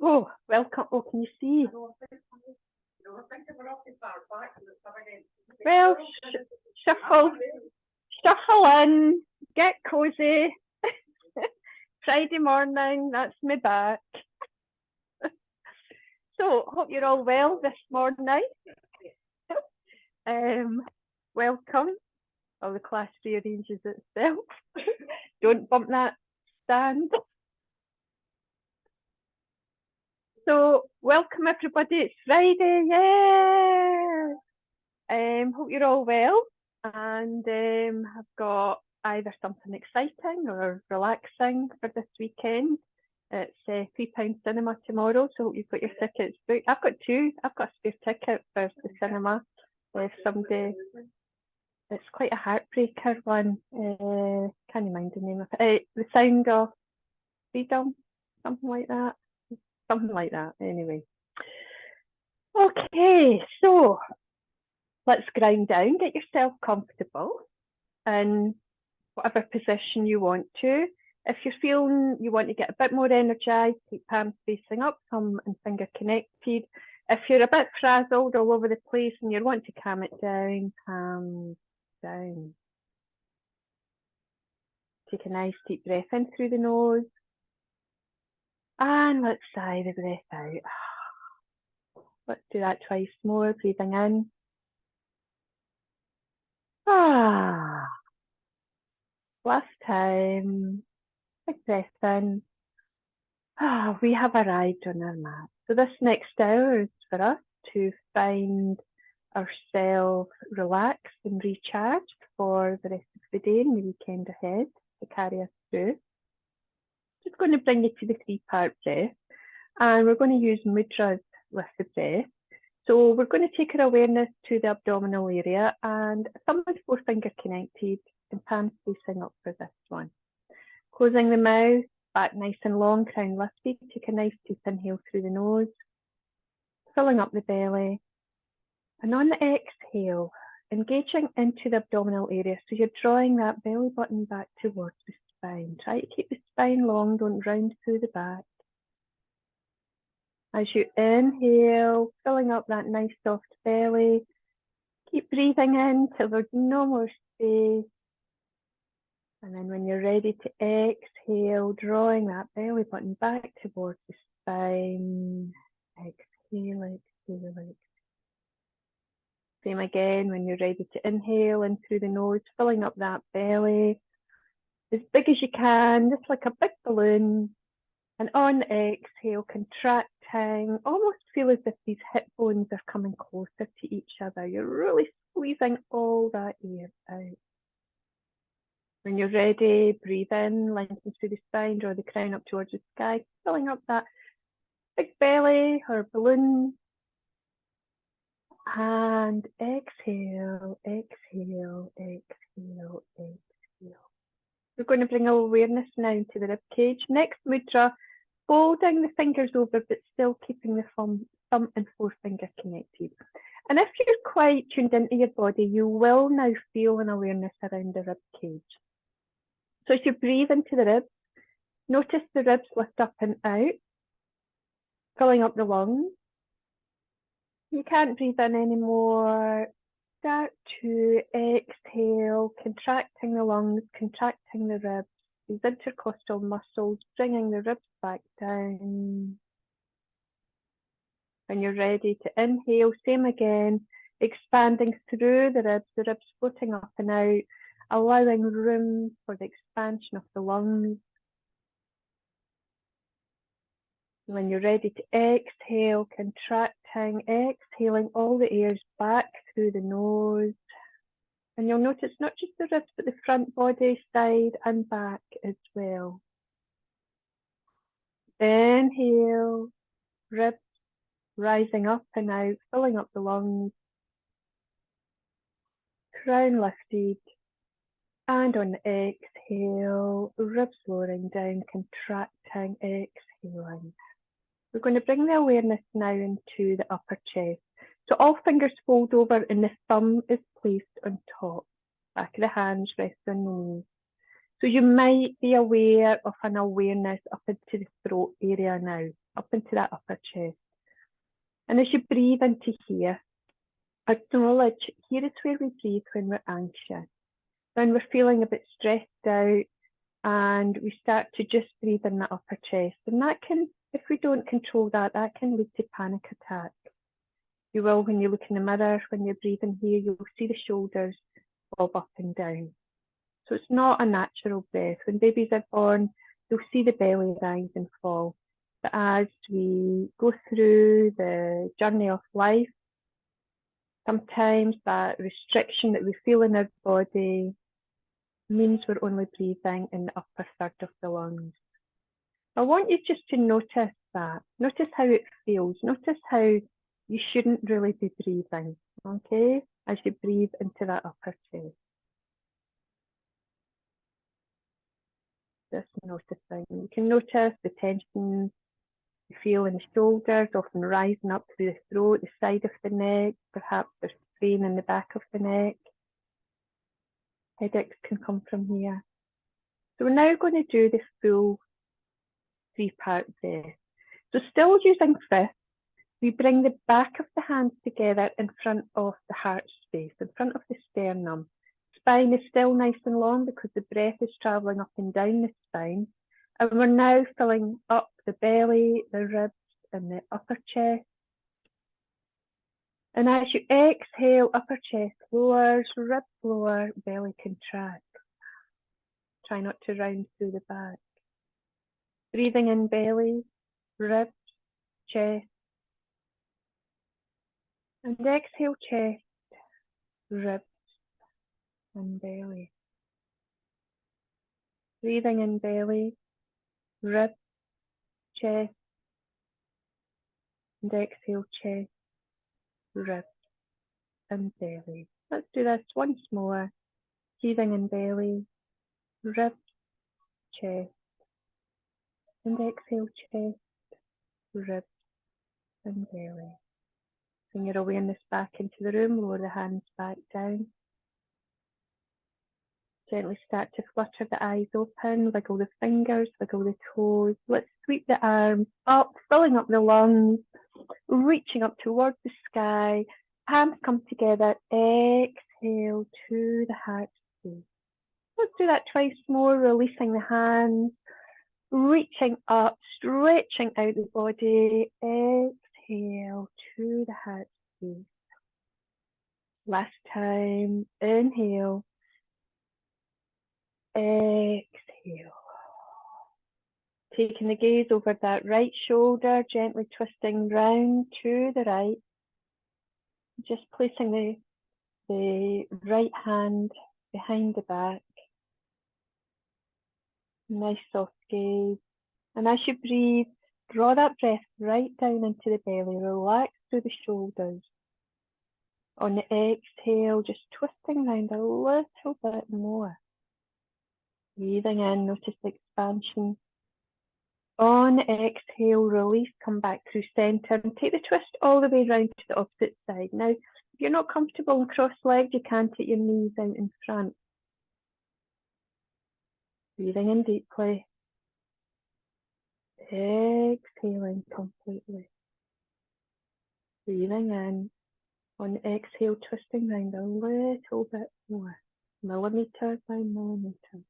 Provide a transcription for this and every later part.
Oh, welcome. Oh, can you see? Well, shuffle in, get cozy. Friday morning, that's me back. So, hope you're all well this morning. Welcome. Oh, the class rearranges itself. Don't bump that stand. So, welcome everybody. It's Friday, yeah. Hope you're all well, and have got either something exciting or relaxing for this weekend. It's £3 cinema tomorrow, so hope you've got your tickets booked. I've got two. I've got a spare ticket for the cinema. If somebody, it's quite a heartbreaker one. Can't mind the name of it. The Sound of Freedom, something like that. Something like that. Anyway. Okay, so let's grind down. Get yourself comfortable in whatever position you want to. If you're feeling you want to get a bit more energized, keep palms facing up, thumb and finger connected. If you're a bit frazzled all over the place and you want to calm it down, palms down. Take a nice deep breath in through the nose. And let's sigh the breath out. Let's do that twice more, breathing in. Last time. Big breath in. We have arrived on our mat. So this next hour is for us to find ourselves relaxed and recharged for the rest of the day and the weekend ahead to carry us through. Just going to bring you to the three-part breath, and we're going to use mudras with the breath. So we're going to take our awareness to the abdominal area and thumb and forefinger connected and palms facing up for this one. Closing the mouth, back nice and long, crown lifted. Take a nice deep inhale through the nose, filling up the belly. And on the exhale, engaging into the abdominal area. So you're drawing that belly button back towards the spine. Try to keep the spine long, don't round through the back. As you inhale, filling up that nice soft belly. Keep breathing in till there's no more space. And then when you're ready to exhale, drawing that belly button back towards the spine. Exhale, exhale, exhale. Same again when you're ready to inhale in through the nose, filling up that belly as big as you can, just like a big balloon. And on the exhale, contracting, almost feel as if these hip bones are coming closer to each other. You're really squeezing all that air out. When you're ready, breathe in, lengthen through the spine, draw the crown up towards the sky, filling up that big belly or balloon. And exhale, exhale, exhale, exhale. We're going to bring our awareness now into the rib cage. Next mudra, folding the fingers over, but still keeping the thumb and forefinger connected. And if you're quite tuned into your body, you will now feel an awareness around the rib cage. So as you breathe into the ribs, notice the ribs lift up and out, filling up the lungs. You can't breathe in anymore. Start to exhale, contracting the lungs, contracting the ribs, these intercostal muscles, bringing the ribs back down. When you're ready to inhale, same again, expanding through the ribs floating up and out, allowing room for the expansion of the lungs. When you're ready to exhale, contracting, exhaling all the airs back through the nose. And you'll notice not just the ribs, but the front body, side and back as well. Inhale, ribs rising up and out, filling up the lungs. Crown lifted. And on the exhale, ribs lowering down, contracting, exhaling. We're going to bring the awareness now into the upper chest. So all fingers fold over and the thumb is placed on top. Back of the hands rest on the knees. So you might be aware of an awareness up into the throat area now, up into that upper chest. And as you breathe into here, acknowledge here is where we breathe when we're anxious, when we're feeling a bit stressed out, and we start to just breathe in the upper chest. And that can, if we don't control that, that can lead to panic attacks. You will, when you look in the mirror, when you're breathing here, you'll see the shoulders bob up and down. So it's not a natural breath. When babies are born, you'll see the belly rise and fall. But as we go through the journey of life, sometimes that restriction that we feel in our body means we're only breathing in the upper third of the lungs. I want you just to notice that. Notice how it feels. Notice how you shouldn't really be breathing, okay, as you breathe into that upper chest. Just noticing. You can notice the tension you feel in the shoulders, often rising up through the throat, the side of the neck, perhaps there's strain in the back of the neck. Headaches can come from here. So we're now going to do the full 3-part breath. So still using fifth, we bring the back of the hands together in front of the heart space, in front of the sternum. Spine is still nice and long because the breath is travelling up and down the spine. And we're now filling up the belly, the ribs, and the upper chest. And as you exhale, upper chest lowers, ribs lower, belly contracts. Try not to round through the back. Breathing in belly, ribs, chest. And exhale, chest, ribs, and belly. Breathing in belly, ribs, chest, and exhale, chest, ribs, and belly. Let's do this once more. Breathing in belly, ribs, chest, and exhale, chest, ribs, and belly. Bring your awareness back into the room, lower the hands back down. Gently start to flutter the eyes open, wiggle the fingers, wiggle the toes. Let's sweep the arms up, filling up the lungs, reaching up towards the sky. Hands come together, exhale to the heart space. Let's do that twice more, releasing the hands, reaching up, stretching out the body. Exhale to the heart space. Last time, inhale, exhale. Taking the gaze over that right shoulder, gently twisting round to the right. Just placing the right hand behind the back. Nice soft gaze. And as you breathe, draw that breath right down into the belly. Relax through the shoulders. On the exhale, just twisting round a little bit more. Breathing in, notice the expansion. On exhale, release, come back through center and take the twist all the way round to the opposite side. Now, if you're not comfortable and cross-legged, you can take your knees out in front. Breathing in deeply. Exhaling completely. Breathing in. On exhale, twisting round a little bit more. Millimetre by millimetre.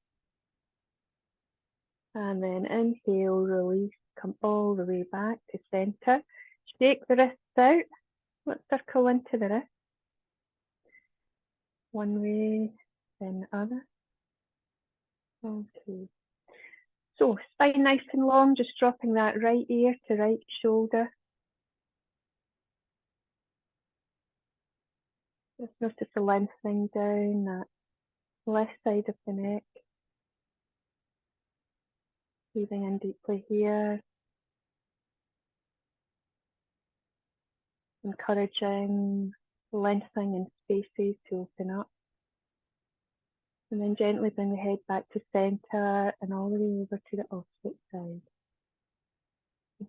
And then inhale, release, come all the way back to center. Shake the wrists out. Let's circle into the wrist. One way, then the other. Okay. So spine nice and long, just dropping that right ear to right shoulder. Just notice the lengthening down that left side of the neck. Breathing in deeply here. Encouraging lengthening in spaces to open up. And then gently bring the head back to center and all the way over to the opposite side.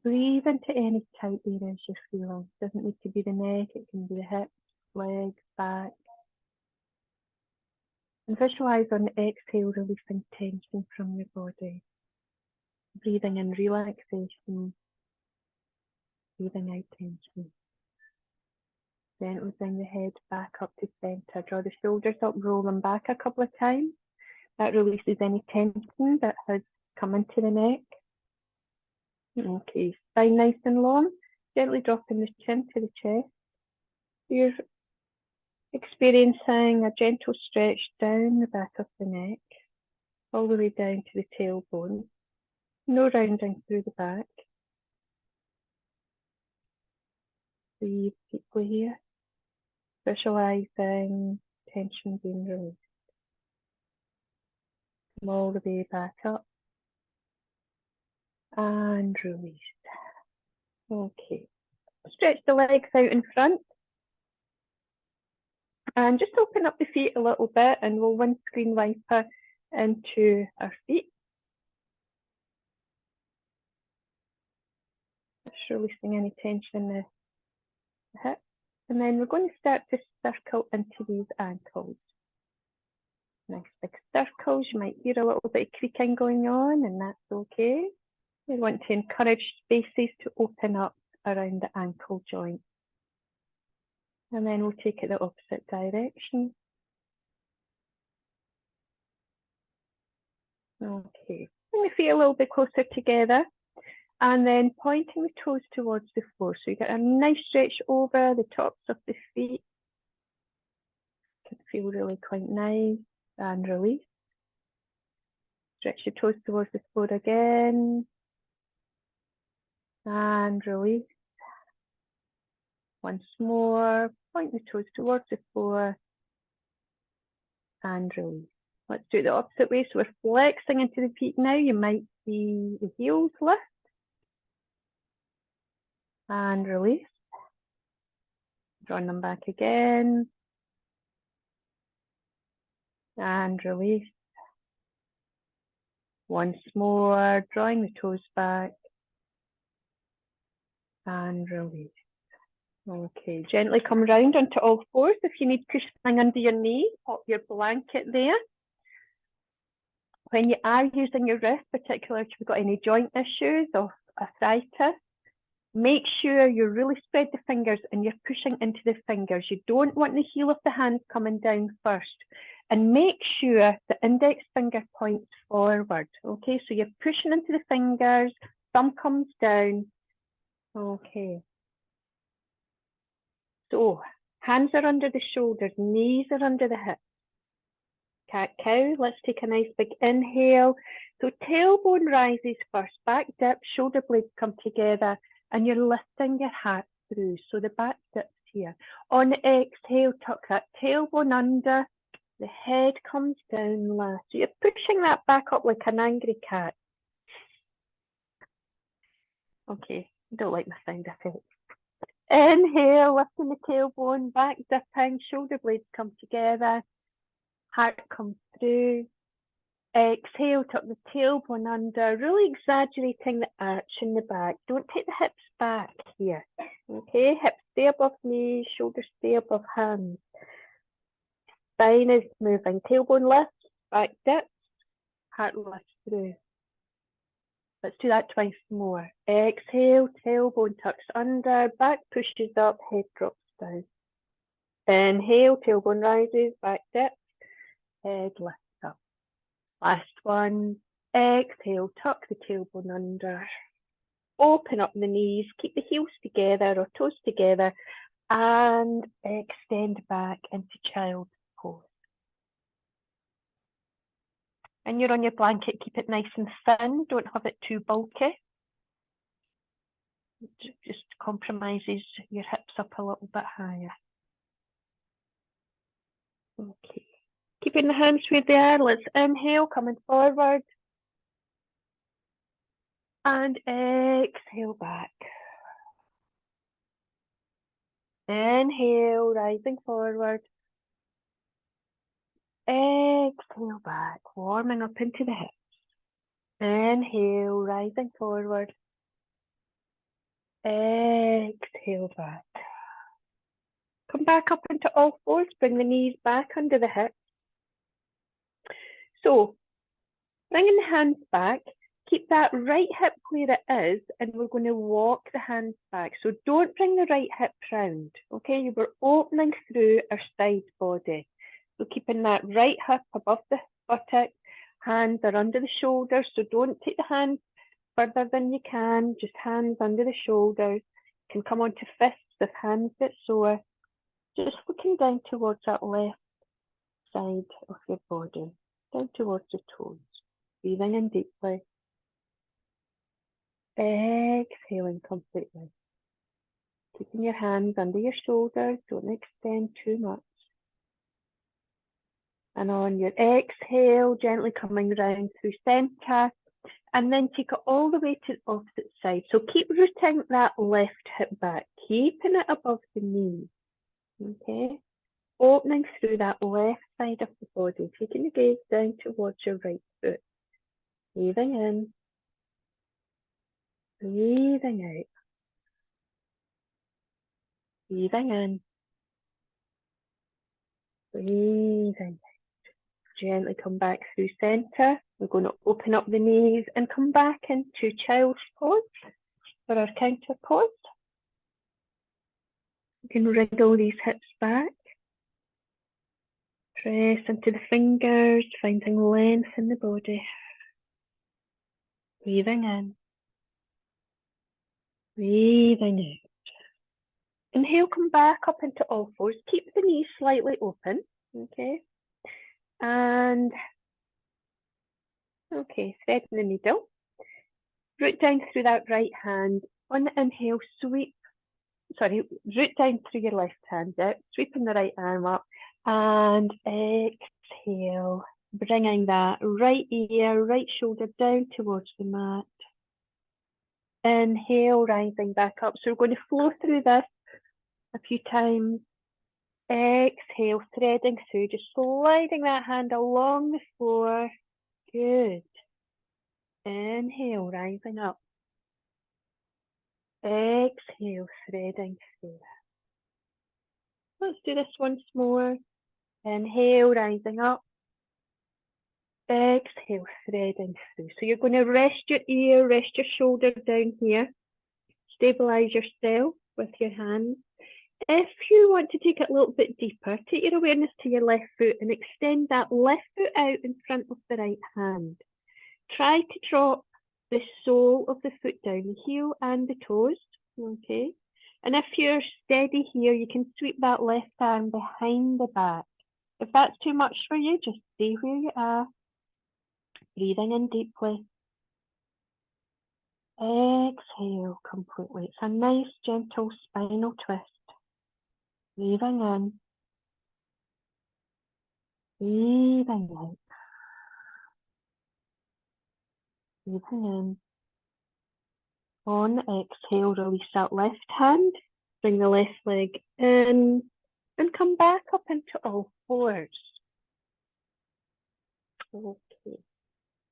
Breathe into any tight areas you're feeling. It doesn't need to be the neck, it can be the hips, legs, back. And visualize on the exhale, releasing tension from your body. Breathing in relaxation, breathing out tension. Gently bring the head back up to center. Draw the shoulders up, roll them back a couple of times. That releases any tension that has come into the neck. Okay, spine nice and long. Gently dropping the chin to the chest. You're experiencing a gentle stretch down the back of the neck, all the way down to the tailbone. No rounding through the back. Breathe deeply here. Visualizing tension being released. Come all the way back up and released. Okay. Stretch the legs out in front. And just open up the feet a little bit and we'll windscreen wiper into our feet. Just releasing any tension in the hip. And then we're going to start to circle into these ankles. Nice big circles. You might hear a little bit of creaking going on, and that's okay. We want to encourage spaces to open up around the ankle joint. And then we'll take it the opposite direction. Okay. Bring the feet a little bit closer together. And then pointing the toes towards the floor. So you get a nice stretch over the tops of the feet. Can feel really quite nice. And release. Stretch your toes towards the floor again. And release. Once more. Point the toes towards the floor. And release. Let's do it the opposite way. So we're flexing into the feet now. You might see the heels lift. And release. Drawing them back again. And release. Once more, drawing the toes back. And release. Okay, gently come round onto all fours. If you need cushioning under your knee, pop your blanket there. When you are using your wrist, particularly if you've got any joint issues or arthritis, make sure you really spread the fingers and you're pushing into the fingers. You don't want the heel of the hand coming down first. And make sure the index finger points forward. Okay, so you're pushing into the fingers, thumb comes down. Okay. So hands are under the shoulders, knees are under the hips. Cat-cow, let's take a nice big inhale. So tailbone rises first, back dip, shoulder blades come together, and you're lifting your heart through. So the back dips here. On the exhale, tuck that tailbone under, the head comes down last. So you're pushing that back up like an angry cat. Okay, don't like my sound effect. Inhale, lifting the tailbone, back dipping, shoulder blades come together, heart comes through. Exhale, tuck the tailbone under, really exaggerating the arch in the back. Don't take the hips back here. Okay, hips stay above knees, shoulders stay above hands. Spine is moving, tailbone lifts, back dips, heart lifts through. Let's do that twice more. Exhale, tailbone tucks under, back pushes up, head drops down. Inhale, tailbone rises, back dips, head lifts up. Last one. Exhale, tuck the tailbone under. Open up the knees, keep the heels together or toes together, and extend back into child's pose. And you're on your blanket, keep it nice and thin, don't have it too bulky. It just compromises your hips up a little bit higher. Okay. Keeping the hands where they are, let's inhale, coming forward. And exhale back. Inhale, rising forward. Exhale back, warming up into the hips. Inhale, rising forward. Exhale back. Come back up into all fours, bring the knees back under the hips. So, bringing the hands back, keep that right hip where it is, and we're going to walk the hands back. So don't bring the right hip round, okay? We're opening through our side body. So keeping that right hip above the buttock, hands are under the shoulders, so don't take the hands further than you can, just hands under the shoulders. You can come onto fists if hands get sore. Just looking down towards that left side of your body, down towards the toes. Breathing in deeply. Exhaling completely. Keeping your hands under your shoulders, don't extend too much. And on your exhale, gently coming round through center, and then take it all the way to the opposite side. So keep rooting that left hip back, keeping it above the knee. Okay? Opening through that left side of the body, taking the gaze down towards your right foot. Breathing in, breathing out, breathing in, breathing. Gently come back through center. We're going to open up the knees and come back into child's pose for our counter pose. You can wriggle these hips back. Press into the fingers, finding length in the body. Breathing in. Breathing out. Inhale, come back up into all fours. Keep the knees slightly open. Okay. And okay, threading the needle. Root down through that right hand. On the inhale, root down through your left hand out, sweeping the right arm up, and exhale, bringing that right ear, right shoulder down towards the mat. Inhale, rising back up. So we're going to flow through this a few times. Exhale, threading through, just sliding that hand along the floor. Good. Inhale, rising up. Exhale, threading through. Let's do this once more. Inhale, rising up. Exhale, threading through. So you're going to rest your ear, rest your shoulder down here. Stabilize yourself with your hands. If you want to take it a little bit deeper, take your awareness to your left foot and extend that left foot out in front of the right hand. Try to drop the sole of the foot down, the heel and the toes, okay? And if you're steady here, you can sweep that left arm behind the back. If that's too much for you, just stay where you are. Breathing in deeply. Exhale completely. It's a nice, gentle spinal twist. Breathing in. Breathing out. Breathing in. On exhale, release that left hand. Bring the left leg in and come back up into all fours. Okay.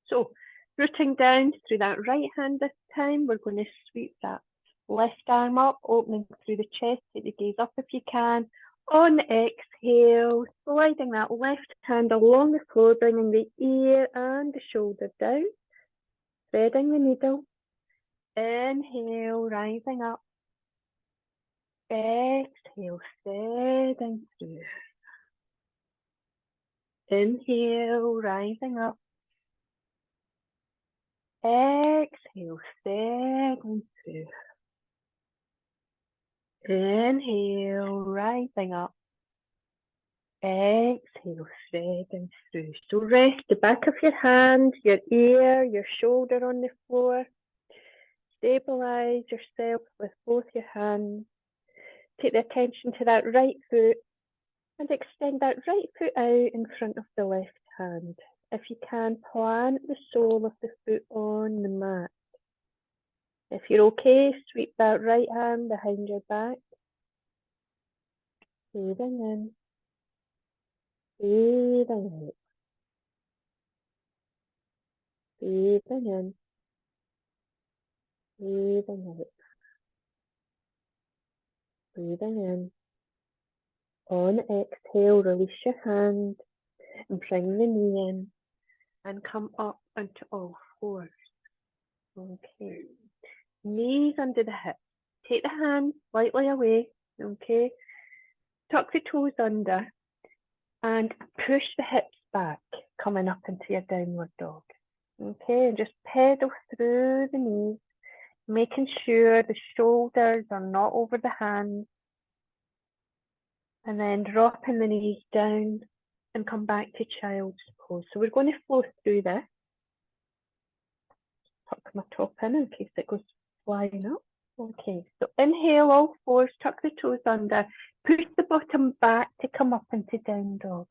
So, rooting down through that right hand this time, we're going to sweep that left arm up, opening through the chest, take the gaze up if you can. On exhale, sliding that left hand along the floor, bringing the ear and the shoulder down, threading the needle. Inhale, rising up. Exhale, threading through. Inhale, rising up. Exhale, threading through. Inhale, rising up. Exhale, threading through. So rest the back of your hand, your ear, your shoulder on the floor. Stabilize yourself with both your hands. Take the attention to that right foot and extend that right foot out in front of the left hand. If you can, plant the sole of the foot on the mat. If you're okay, sweep that right arm behind your back. Breathing in. Breathing out. Breathing in. Breathing out. Breathing in. On exhale, release your hand and bring the knee in. and come up onto all fours. Okay. Knees under the hips. Take the hands slightly away. Okay. Tuck the toes under and push the hips back, coming up into your downward dog. Okay, and just pedal through the knees, making sure the shoulders are not over the hands. And then dropping the knees down and come back to child's pose. So we're going to flow through this. Tuck my top in case it goes flying up. Okay, so inhale all fours, tuck the toes under, push the bottom back to come up into down dog.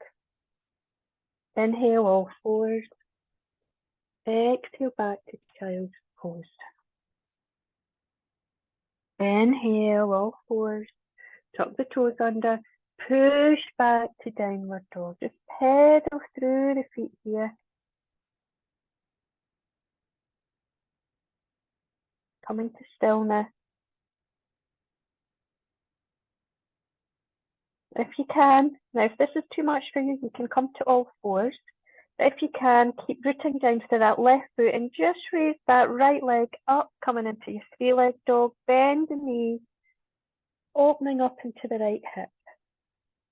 Inhale all fours, exhale back to child's pose. Inhale all fours, tuck the toes under, push back to downward dog. Just pedal through the feet here. Coming to stillness. If you can, now if this is too much for you, you can come to all fours. But if you can, keep rooting down to that left foot and just raise that right leg up, coming into your three-leg dog. Bend the knee, opening up into the right hip.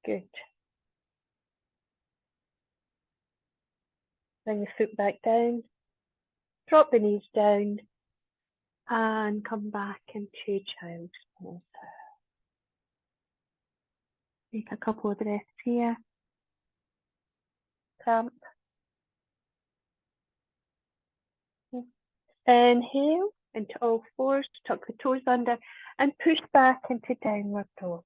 Good. Bring the foot back down, drop the knees down, and come back into child's pose. Take a couple of breaths here. Cramp. Inhale into all fours, tuck the toes under, and push back into downward dog.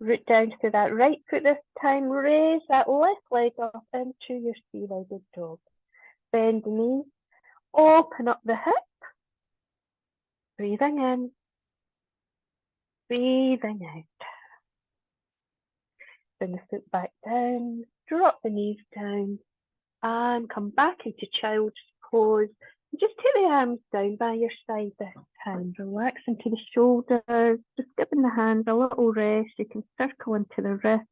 Root down to that right foot this time. Raise that left leg up into your three-legged dog. Bend the knees, open up the hip. Breathing in, breathing out. Bring the foot back down, drop the knees down, and come back into child's pose. Just take the arms down by your side this time. Relax into the shoulders, just giving the hands a little rest. You can circle into the wrist.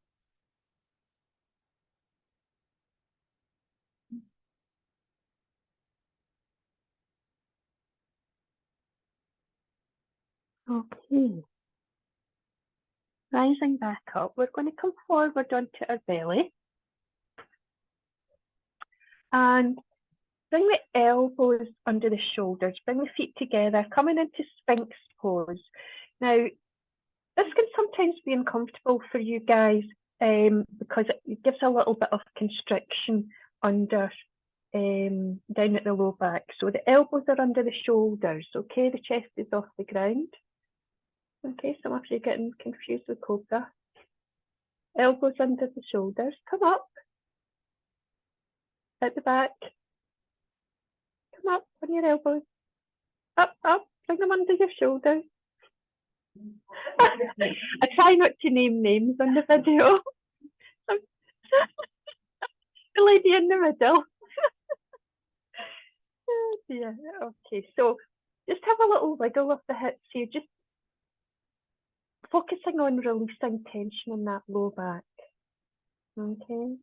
Okay. Rising back up, we're going to come forward onto our belly. And bring the elbows under the shoulders, bring the feet together, coming into Sphinx pose. Now, this can sometimes be uncomfortable for you guys because it gives a little bit of constriction under, down at the low back. So the elbows are under the shoulders, okay? The chest is off the ground. Okay, some of you are getting confused with Cobra. Elbows under the shoulders, come up, at the back. Come up on your elbows. Up, up, bring them under your shoulders. I try not to name names on the video. The lady in the middle. Oh dear. Okay, so just have a little wiggle of the hips here, just focusing on releasing tension in that low back. Okay,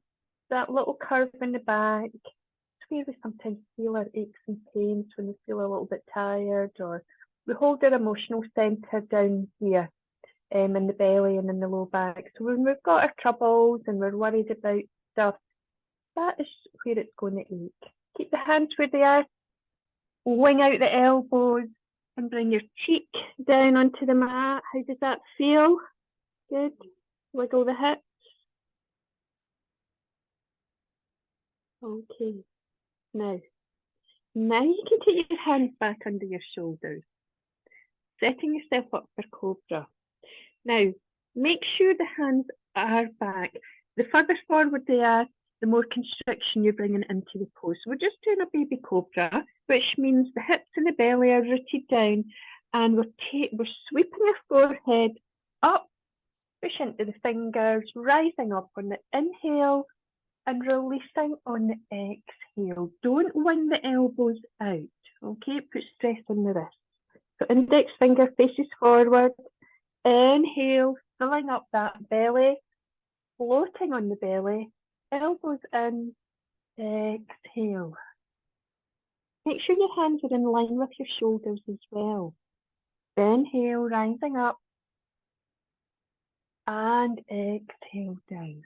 that little curve in the back. It's where we sometimes feel our aches and pains when we feel a little bit tired, or we hold our emotional centre down here in the belly and in the low back. So when we've got our troubles and we're worried about stuff, that is where it's going to ache. Keep the hands where they are. Wing out the elbows and bring your cheek down onto the mat. How does that feel? Good. Wiggle the hips. Okay. Now you can take your hands back under your shoulders, setting yourself up for Cobra. Now, make sure the hands are back. The further forward they are, the more constriction you're bringing into the pose. So we're just doing a baby Cobra, which means the hips and the belly are rooted down, and we're sweeping your forehead up, push into the fingers, rising up on the inhale, and releasing on the exhale. Don't wing the elbows out, okay? Put stress on the wrist. So index finger faces forward, inhale, filling up that belly, floating on the belly, elbows in, Exhale. Make sure your hands are in line with your shoulders as well. Inhale, rising up. And exhale down.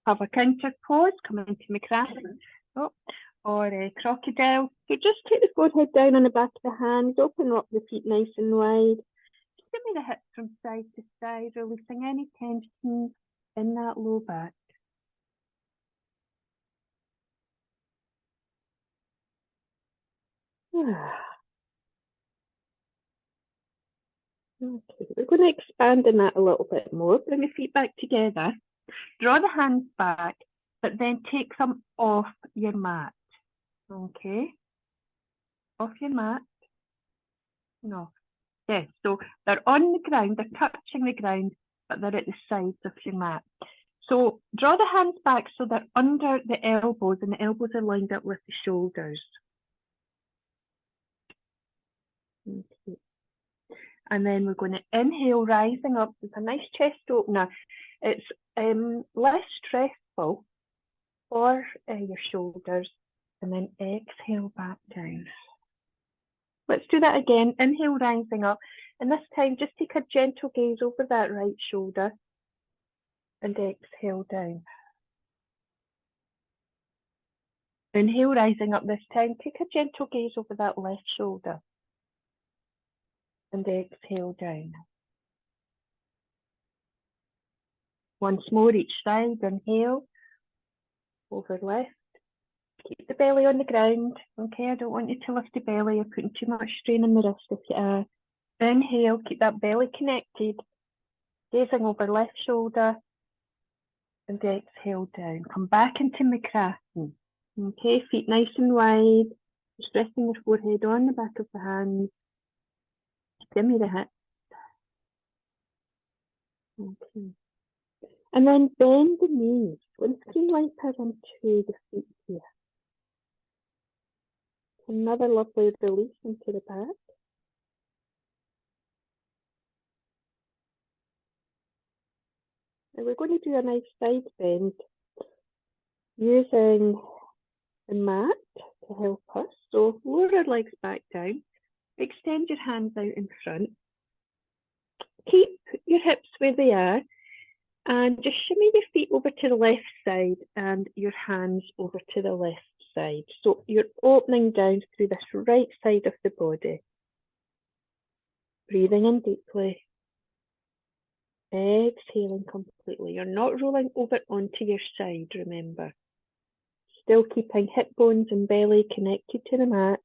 Have a counter pose, come into Makrasana. Or a crocodile. So just take the forehead down on the back of the hands, open up the feet nice and wide. Just give me the hips from side to side, releasing any tension in that low back. Okay, we're going to expand on that a little bit more. Bring the feet back together. Draw the hands back, but then take them off your mat. Okay? Off your mat. No. Yes, so they're on the ground, they're touching the ground, but they're at the sides of your mat. So draw the hands back so they're under the elbows and the elbows are lined up with the shoulders. Okay. And then we're going to inhale, rising up. It's a nice chest opener. It's less stressful for your shoulders. And then exhale back down. Let's do that again. Inhale, rising up. And this time, just take a gentle gaze over that right shoulder. And exhale down. Inhale, rising up this time. Take a gentle gaze over that left shoulder. And exhale down. Once more each side. Inhale, over left. Keep the belly on the ground. Okay, I don't want you to lift the belly. You're putting too much strain on the wrist if you are. Inhale, keep that belly connected. Gazing over left shoulder. And exhale down. Come back into Makrasana. Okay, feet nice and wide. Just resting your forehead on the back of the hands. Give me the hips. Okay. And then bend the knees. One screen wiper into the feet here. Another lovely release into the back. And we're going to do a nice side bend using the mat to help us. So lower our legs back down. Extend your hands out in front. Keep your hips where they are. And just shimmy your feet over to the left side and your hands over to the left side. So you're opening down through this right side of the body. Breathing in deeply. Exhaling completely. You're not rolling over onto your side, remember. Still keeping hip bones and belly connected to the mat.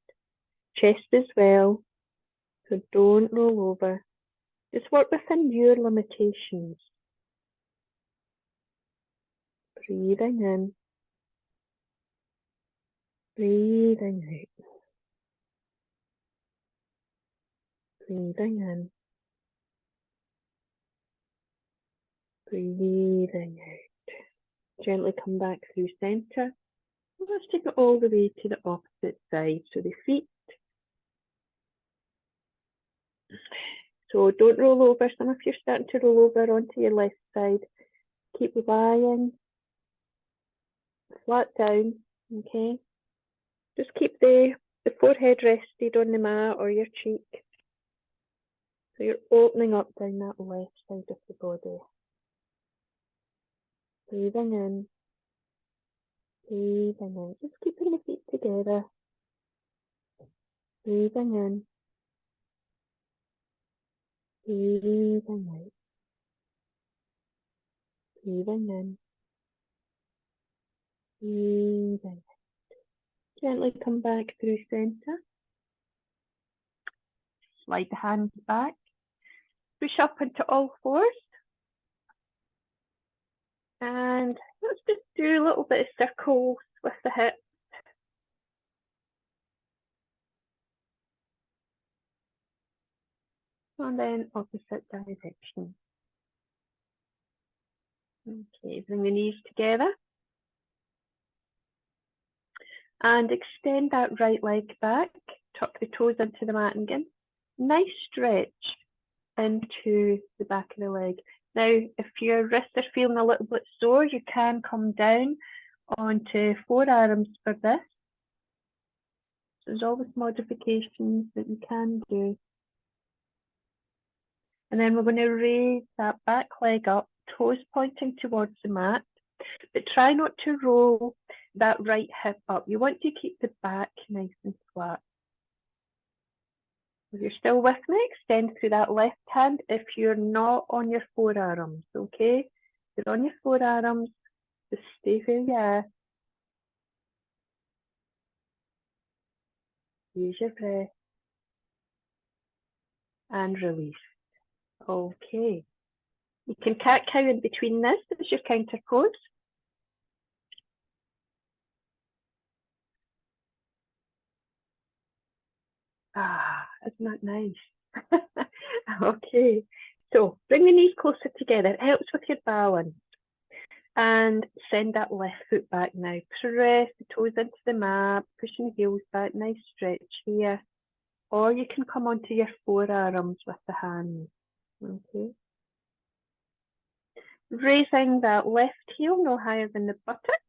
Chest as well. So don't roll over. Just work within your limitations. Breathing in. Breathing out. Breathing in. Breathing out. Gently come back through center. Let's take it all the way to the opposite side. So the feet. So don't roll over. Some of you are starting to roll over onto your left side. Keep lying flat down. Okay. Just keep the forehead rested on the mat or your cheek. So you're opening up down that left side of the body. Breathing in. Breathing out. Just keeping the feet together. Breathing in. Breathing out. Breathing in. Breathing out. Gently come back through center. Slide the hands back. Push up into all fours. And let's just do a little bit of circles with the hips. And then opposite direction. Okay, bring the knees together. And extend that right leg back. Tuck the toes into the mat again. Nice stretch into the back of the leg. Now, if your wrists are feeling a little bit sore, you can come down onto forearms for this. So there's always modifications that you can do. And then we're going to raise that back leg up, toes pointing towards the mat, but try not to roll that right hip up. You want to keep the back nice and flat. If you're still with me, extend through that left hand if you're not on your forearms, okay? If you're on your forearms, just stay where you are. Use your breath and release. Okay. You can cat-cow in between this as your counter pose. Ah, isn't that nice? Okay, so bring the knees closer together. It helps with your balance. And send that left foot back now. Press the toes into the mat, pushing the heels back. Nice stretch here. Or you can come onto your forearms with the hands. Okay. Raising that left heel no higher than the buttock.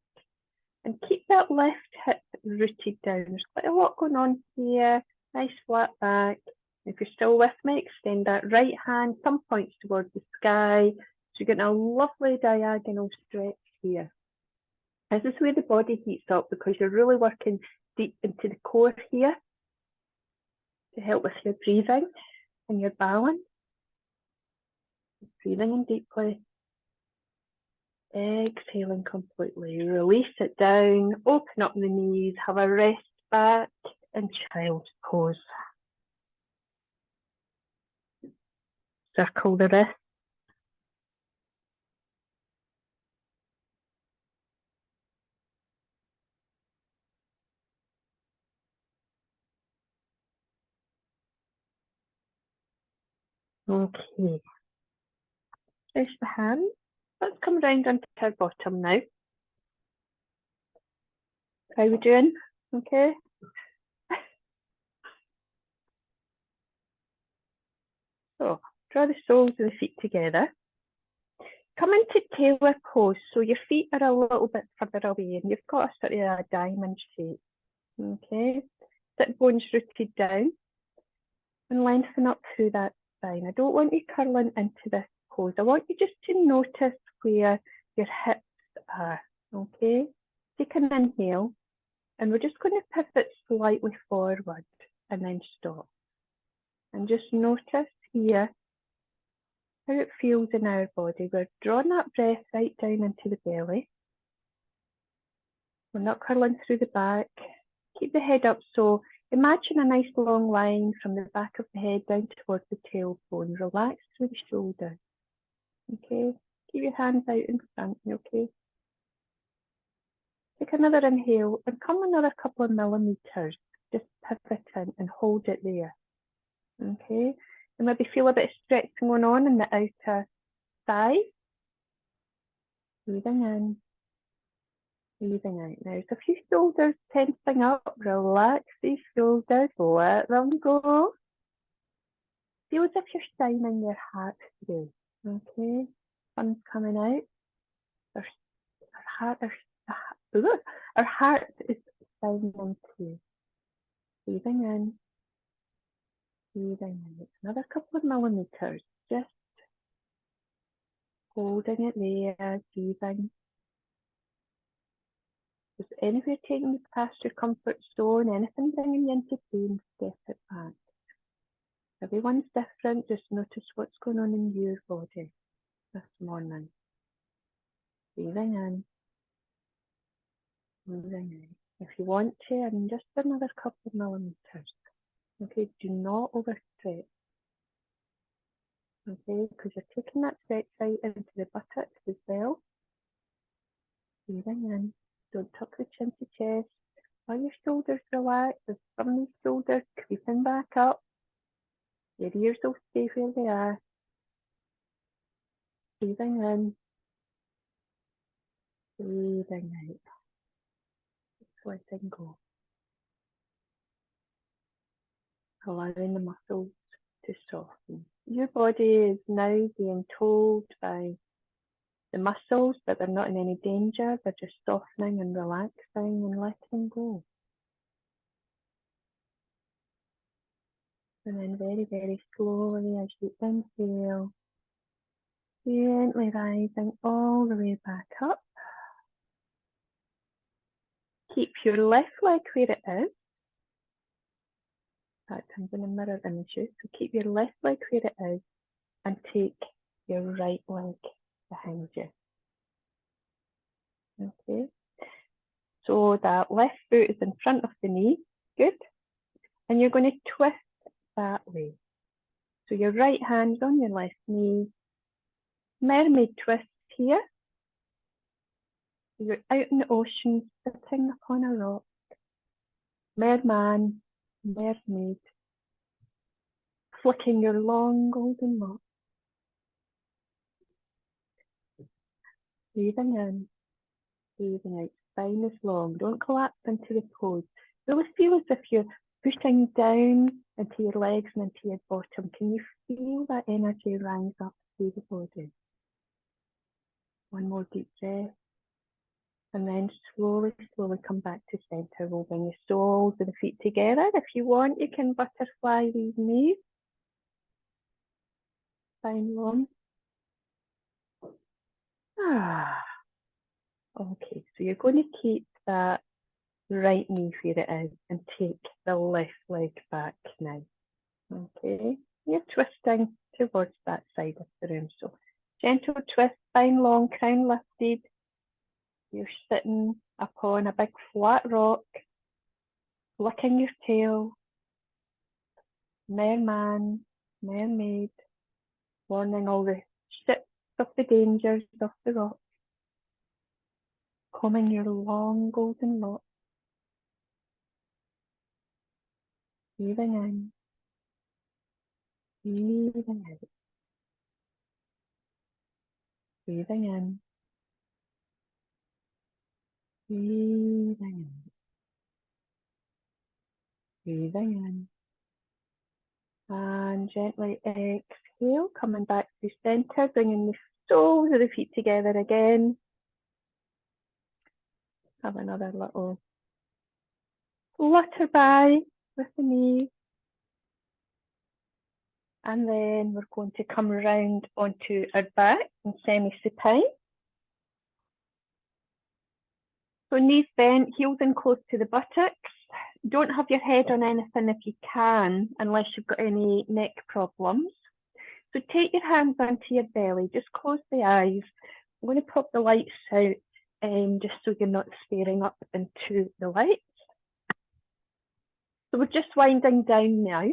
And keep that left hip rooted down. There's quite a lot going on here. Nice flat back. If you're still with me, extend that right hand, thumb points towards the sky. So you're getting a lovely diagonal stretch here. This is where the body heats up because you're really working deep into the core here to help with your breathing and your balance. Breathing in deeply. Exhaling completely. Release it down. Open up the knees. Have a rest back in child's pose. Circle the wrist. Okay. There's the hand. Let's come round onto our bottom now. How are we doing? Okay. So draw the soles of the feet together. Come into tailor pose, so your feet are a little bit further away and you've got a sort of a diamond shape. Okay. Sit bones rooted down and lengthen up through that spine. I don't want you curling into this pose. I want you just to notice where your hips are. Okay. Take an inhale and we're just going to pivot slightly forward and then stop. And just notice here how it feels in our body. We're drawing that breath right down into the belly. We're not curling through the back. Keep the head up. So imagine a nice long line from the back of the head down towards the tailbone. Relax through the shoulder. Okay. Keep your hands out in front. Okay. Take another inhale and come another couple of millimeters. Just pivot in and hold it there. Okay. And maybe feel a bit of stretching going on in the outer thigh. Breathing in, breathing out. Now, there's a few shoulders tensing up. Relax these shoulders, let them go. Feel as if you're shining your heart through. Okay, sun's coming out. Our heart is shining too. Breathing in, breathing out. Another couple of millimeters. Just holding it there, breathing. If anywhere taking you past your comfort zone, anything bringing you into pain, step it back. Everyone's different, just notice what's going on in your body this morning. Breathing in, breathing out. If you want to, and just another couple of millimeters. Okay, do not overstretch. Okay, because you're taking that stretch out into the buttocks as well. Breathing in, don't tuck the chin to chest. While your shoulders relax, as from these shoulders creeping back up. Your ears will stay where they are. Breathing in, breathing out. Just letting go. Allowing the muscles to soften. Your body is now being told by the muscles, but they're not in any danger. They're just softening and relaxing and letting go. And then very, very slowly as you inhale, gently rising all the way back up. Keep your left leg where it is. That comes in a mirror image. So keep your left leg where it is and take your right leg behind you. Okay. So that left foot is in front of the knee. Good. And you're going to twist that way. So your right hand's on your left knee. Mermaid twist here. You're out in the ocean, sitting upon a rock. Merman, mermaid, flicking your long golden locks. Breathing in, breathing out. Spine is long. Don't collapse into the pose. Really feel as if you're pushing down into your legs and into your bottom. Can you feel that energy rise up through the body? One more deep breath. And then slowly, slowly come back to center. We'll bring the soles of the feet together. If you want, you can butterfly these knees. Spine long. Okay, so you're going to keep that right knee where it is and take the left leg back now. Okay, you're twisting towards that side of the room. So gentle twist, spine long, crown lifted. You're sitting upon a big flat rock, flicking your tail. Merman, mermaid, warning all the ships of the dangers of the rock. Combing your long golden locks. Breathing in, breathing out. Breathing in, breathing in, breathing in. And gently exhale, coming back to center, bringing the soles of the feet together again. Have another little flutter by with the knees. And then we're going to come around onto our back in semi-supine. So knees bent, heels in close to the buttocks. Don't have your head on anything if you can, unless you've got any neck problems. So take your hands onto your belly, just close the eyes. I'm going to pop the lights out just so you're not staring up into the lights. So we're just winding down now.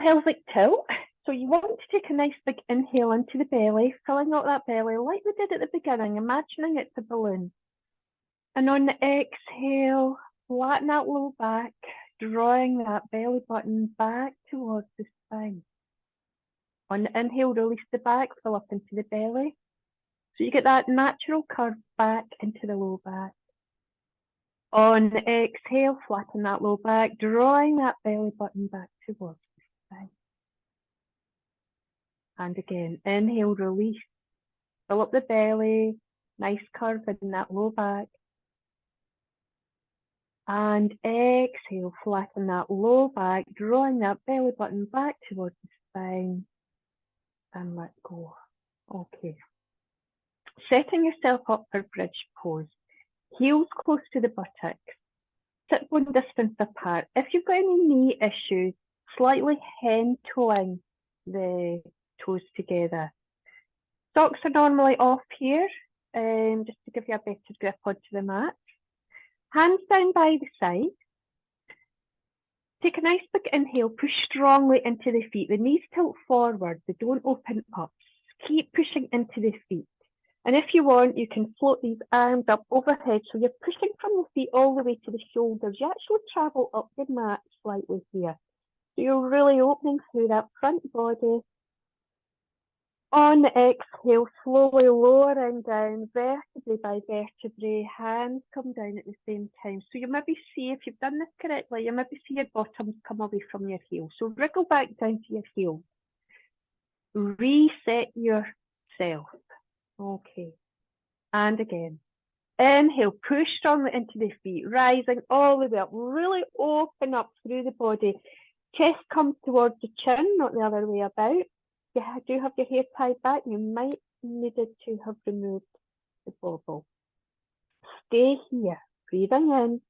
Pelvic tilt. So you want to take a nice big inhale into the belly, filling out that belly like we did at the beginning, imagining it's a balloon. And on the exhale, flatten that low back, drawing that belly button back towards the spine. On the inhale, release the back, fill up into the belly. So you get that natural curve back into the low back. On the exhale, flatten that low back, drawing that belly button back towards the spine. And again, inhale, release, fill up the belly, nice curve in that low back. And exhale, flatten that low back, drawing that belly button back towards the spine. And let go. Okay. Setting yourself up for bridge pose. Heels close to the buttocks. Sit one distance apart. If you've got any knee issues, slightly hen toeing the toes together. Socks are normally off here, just to give you a better grip onto the mat. Hands down by the side. Take a nice big inhale, push strongly into the feet. The knees tilt forward, they don't open up. Keep pushing into the feet. And if you want, you can float these arms up overhead. So you're pushing from the feet all the way to the shoulders. You actually travel up the mat slightly here. So you're really opening through that front body. On the exhale, slowly lowering down, vertebrae by vertebrae, hands come down at the same time. So you maybe see, if you've done this correctly, you maybe see your bottoms come away from your heels. So wriggle back down to your heels. Reset yourself. Okay. And again. Inhale, push strongly into the feet, rising all the way up. Really open up through the body. Chest comes towards the chin, not the other way about. You do have your hair tied back. You might needed to have removed the bobble. Stay here, breathing in.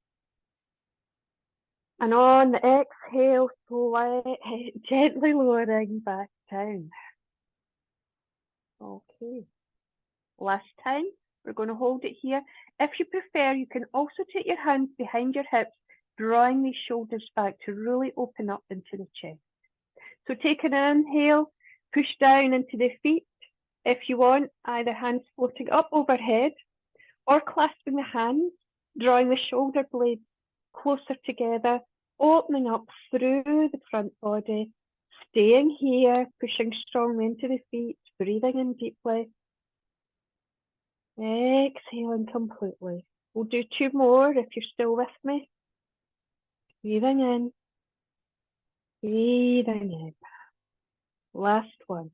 And on the exhale, gently lowering back down. Okay. Last time, we're going to hold it here. If you prefer, you can also take your hands behind your hips, drawing these shoulders back to really open up into the chest. So take an inhale, push down into the feet. If you want, either hands floating up overhead or clasping the hands, drawing the shoulder blades closer together, opening up through the front body, staying here, pushing strongly into the feet, breathing in deeply. Exhaling completely. We'll do 2 more if you're still with me. Breathing in, breathing in. Last one.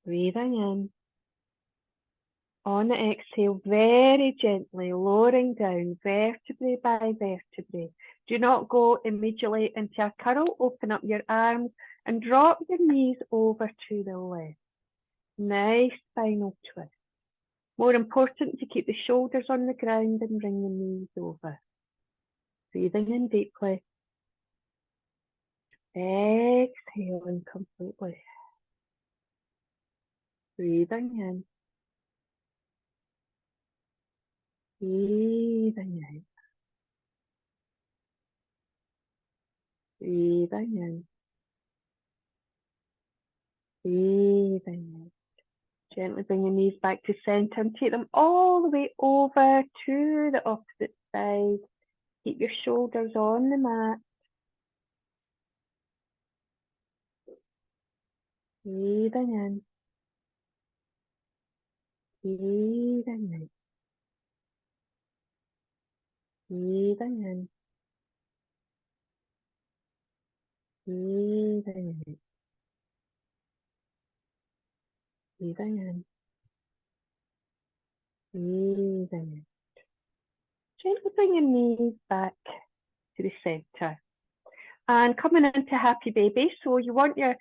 Breathing in. On the exhale, very gently lowering down vertebrae by vertebrae. Do not go immediately into a curl. Open up your arms and drop your knees over to the left. Nice spinal twist. More important to keep the shoulders on the ground and bring the knees over. Breathing in deeply. Exhaling completely. Breathing in. Breathing out. Breathing in. Breathing out. Gently bring your knees back to center and take them all the way over to the opposite side. Keep your shoulders on the mat. Breathing in. Breathing out. Breathing in. Breathing out. Breathing in. Breathing out. Gently bring your knees back to the center. And coming into happy baby, so you want your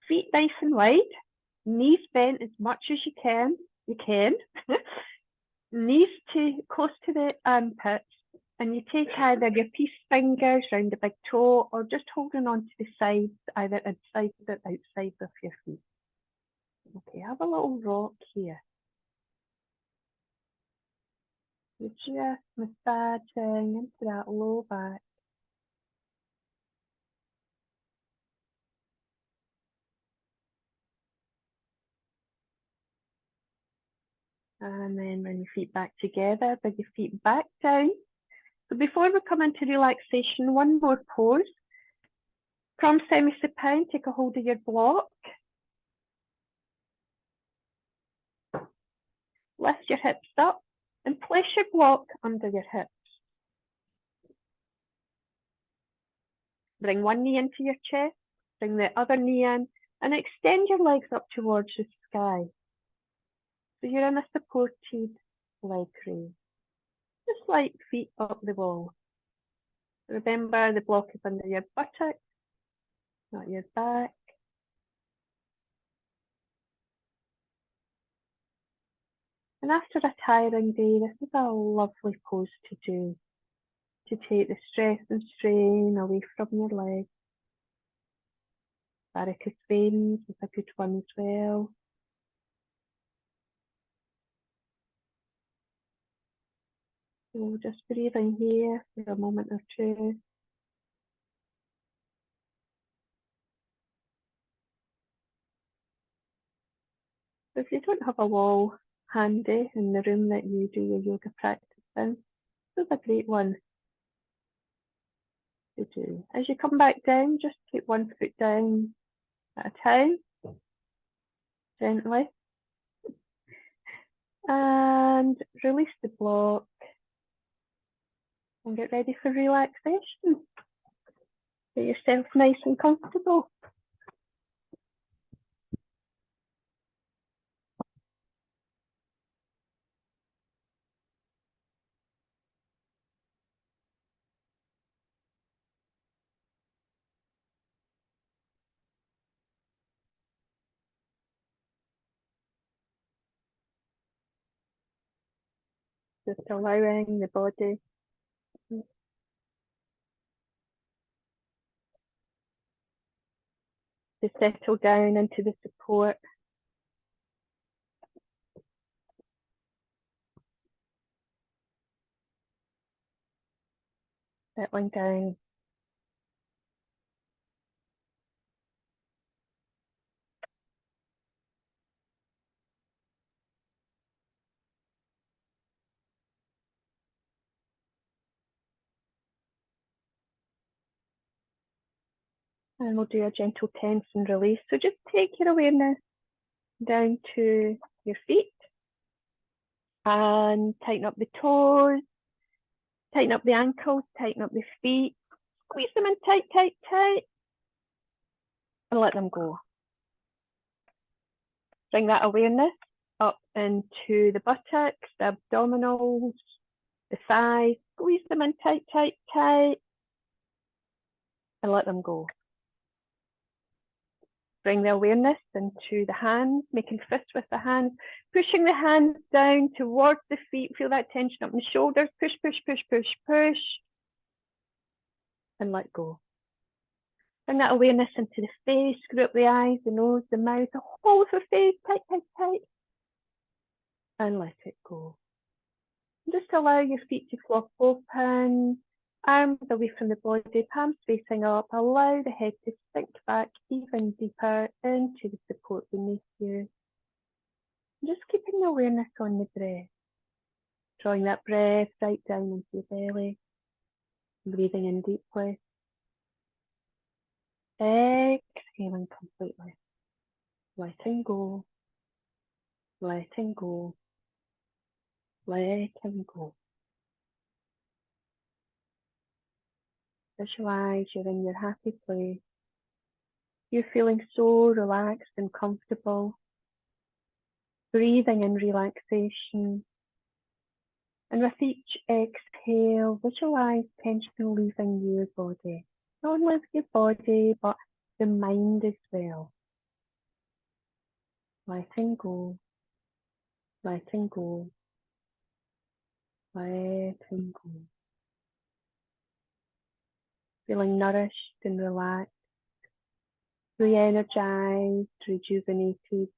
feet nice and wide, knees bent as much as you can. Knees close to the armpits, and you take either your peace fingers round the big toe or just holding on to the sides, either inside or outside of your feet. Okay, have a little rock here. You're just massaging into that low back. And then bring your feet back together, bring your feet back down. So before we come into relaxation, one more pose. From semi-supine, take a hold of your block. Lift your hips up and place your block under your hips. Bring one knee into your chest, bring the other knee in, and extend your legs up towards the sky. So you're in a supported leg raise. Just like feet up the wall. Remember, the block is under your buttock, not your back. And after a tiring day, this is a lovely pose to do, to take the stress and strain away from your legs. Varicose veins is a good one as well. So just breathing here for a moment or two. If you don't have a wall handy in the room that you do your yoga practice in, this is a great one to do. As you come back down, just take one foot down at a time, gently. And release the block and get ready for relaxation. Get yourself nice and comfortable. Just allowing the body to settle down into the support. Settling down. And we'll do a gentle tense and release. So just take your awareness down to your feet and tighten up the toes, tighten up the ankles, tighten up the feet, squeeze them in tight, tight, tight, and let them go. Bring that awareness up into the buttocks, the abdominals, the thighs, squeeze them in tight, tight, tight, and let them go. Bring the awareness into the hands, making fists with the hands, pushing the hands down towards the feet. Feel that tension up in the shoulders. Push, push, push, push, push, and let go. Bring that awareness into the face, screw up the eyes, the nose, the mouth, the whole of the face, tight, tight, tight, and let it go. Just allow your feet to flop open, arms away from the body, palms facing up. Allow the head to sink back even deeper into the support beneath you. Just keeping the awareness on the breath, drawing that breath right down into your belly, breathing in deeply, exhaling completely, letting go, letting go, letting go. Visualize you're in your happy place. You're feeling so relaxed and comfortable, breathing in relaxation. And with each exhale, visualize tension leaving your body. Not only your body, but the mind as well. Letting go, letting go, letting go. Feeling nourished and relaxed, re-energized, rejuvenated.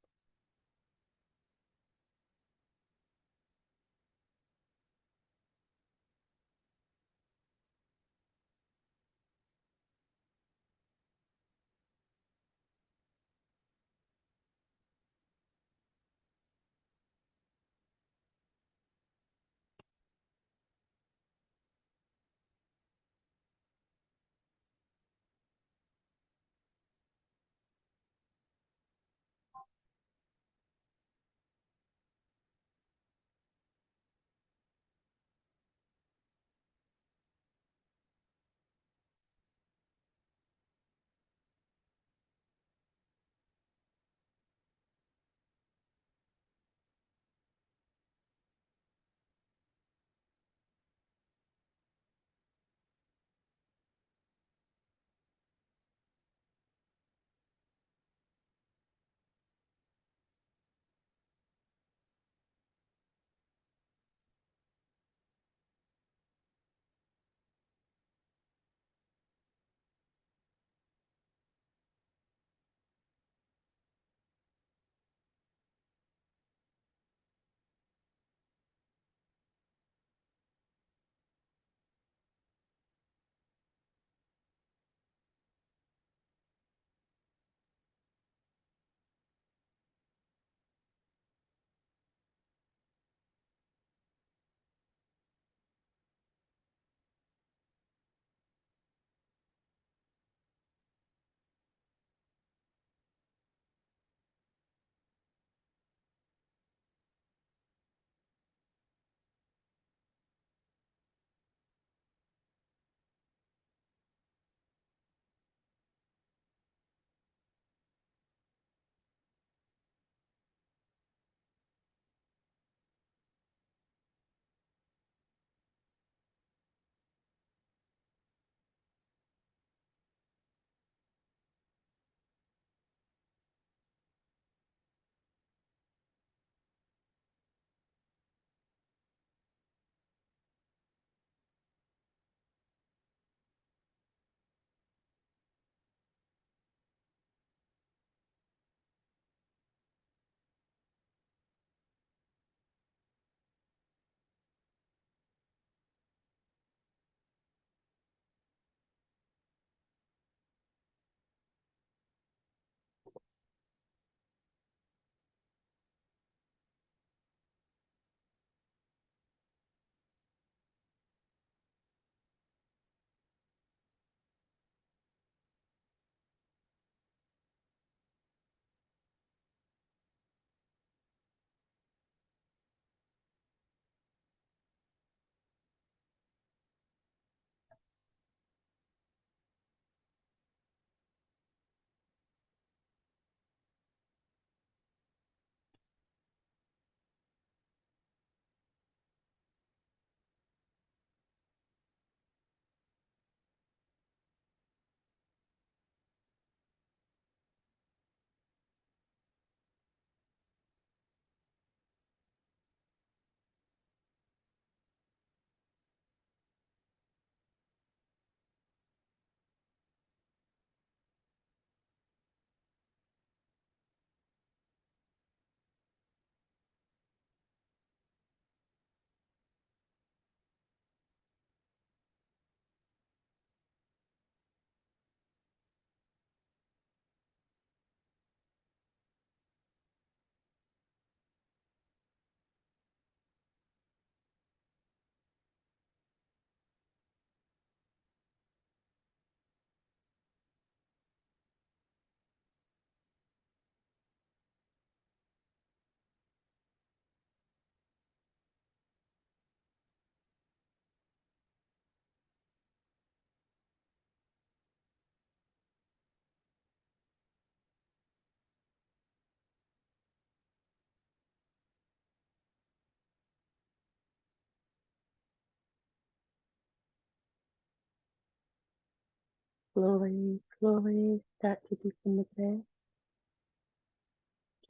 Slowly, slowly start to deepen the breath.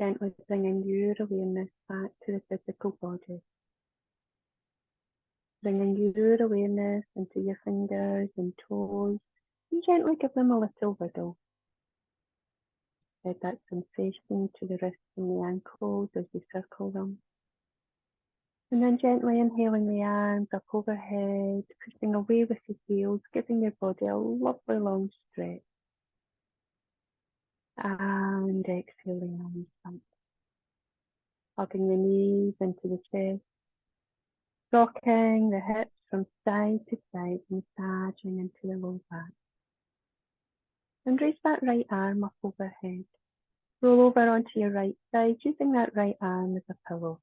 Gently bringing your awareness back to the physical body. Bringing your awareness into your fingers and toes and gently give them a little wiggle. Add that sensation to the wrists and the ankles as you circle them. And then gently inhaling the arms up overhead, pushing away with the heels, giving your body a lovely long stretch. And exhaling on the front. Hugging the knees into the chest. Rocking the hips from side to side, massaging into the low back. And raise that right arm up overhead. Roll over onto your right side, using that right arm as a pillow.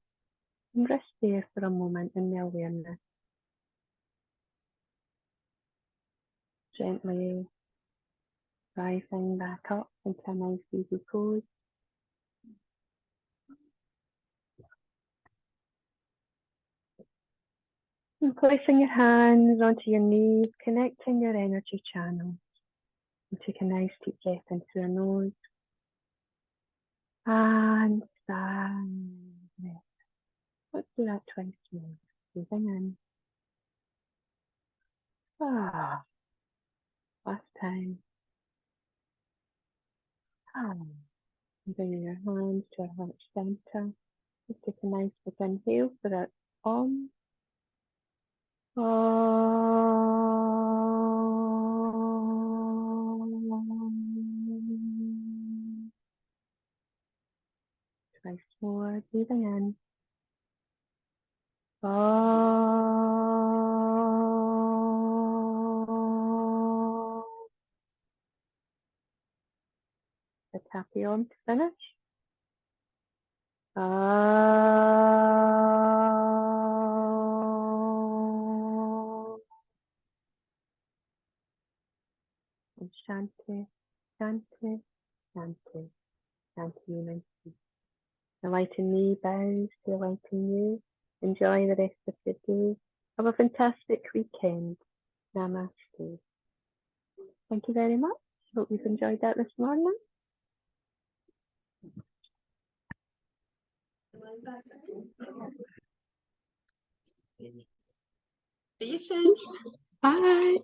And rest there for a moment in the awareness. Gently rising back up into a nice easy pose. And placing your hands onto your knees, connecting your energy channel. And take a nice deep breath into the nose. And sigh. Let's do that twice more. Breathing in. Last time. Bringing your hands to our heart center. Just take a nice big inhale for that Om. Twice more. Breathing in. The happy Om to finish. And Shanti, Shanti, Shanti, Shanti, Shanti. The light in me bows to the light in you. Enjoy the rest of your day. Have a fantastic weekend. Namaste. Thank you very much. Hope you've enjoyed that this morning. See you soon. Bye.